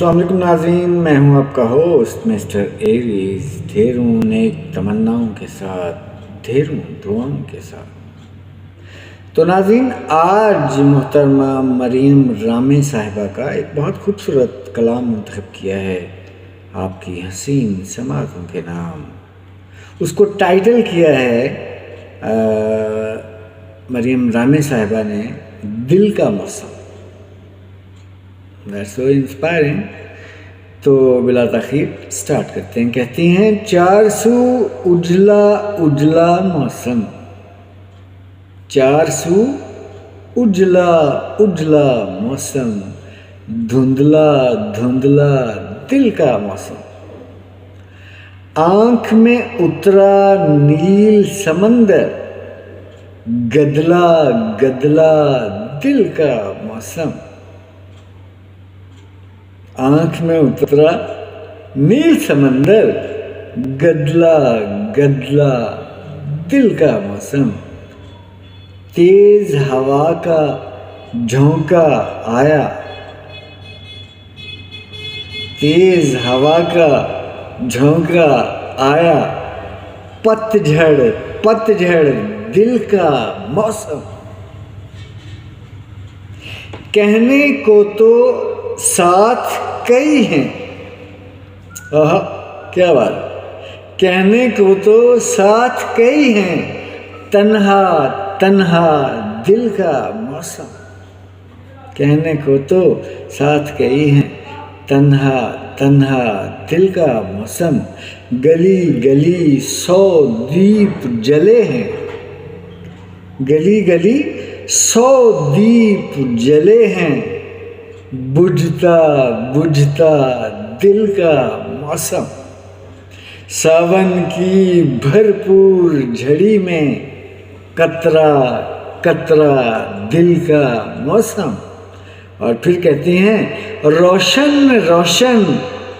السلام علیکم ناظرین، میں ہوں آپ کا ہوسٹ مسٹر ایریز، ڈھیروں نیک تمناؤں کے ساتھ، ڈھیروں دعاؤں کے ساتھ۔ تو ناظرین، آج محترمہ مریم رامے صاحبہ کا ایک بہت خوبصورت کلام منتخب کیا ہے آپ کی حسین سماعتوں کے نام۔ اس کو ٹائٹل کیا ہے مریم رامے صاحبہ نے دل کا موسم۔ That's so inspiring۔ تو بلا تاخیر سٹارٹ کرتے ہیں۔ کہتی ہیں 400 اجلا اجلا موسم، 400 اجلا اجلا موسم، دھندلا دھندلا دل کا موسم، آنکھ میں اترا نیل سمندر، گدلا گدلا دل کا موسم، آنکھ میں اترا نیل سمندر، گدلا گدلا دل کا موسم، تیز ہوا کا جھونکا آیا، تیز ہوا کا جھونکا آیا، پتجھڑ پتجھڑ دل کا موسم، کہنے کو تو ساتھ کئی ہیں، کیا بات، کہنے کو تو ساتھ کئی ہیں، تنہا تنہا دل کا موسم، کہنے کو تو ساتھ کئی ہیں، تنہا تنہا دل کا موسم، گلی گلی 100 دیپ جلے ہیں، گلی گلی 100 دیپ جلے ہیں، بجھتا بجھتا دل کا موسم، ساون کی بھرپور جھڑی میں قطرہ قطرہ دل کا موسم۔ اور پھر کہتی ہیں روشن روشن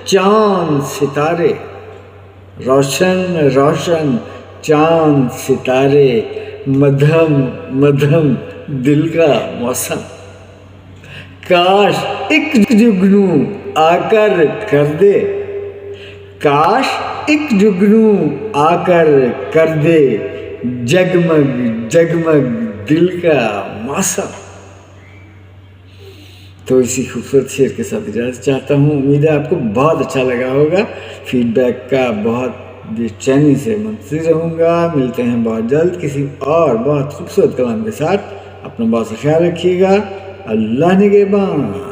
چاند ستارے، روشن روشن چاند ستارے، مدھم مدھم دل کا موسم، کاش ایک جگنو آ کر کر دے، کاش ایک جگنو آ کر کر دے، جگمگ جگمگ دل کا موسم۔ تو اسی خوبصورت شعر کے ساتھ اجازت چاہتا ہوں۔ امید ہے آپ کو بہت اچھا لگا ہوگا۔ فیڈ بیک کا بہت بے چینی سے منتظر رہوں گا۔ ملتے ہیں بہت جلد کسی اور بہت خوبصورت کلام کے ساتھ۔ اپنا بہت سا خیال رکھیے گا۔ اللہ نگہبان۔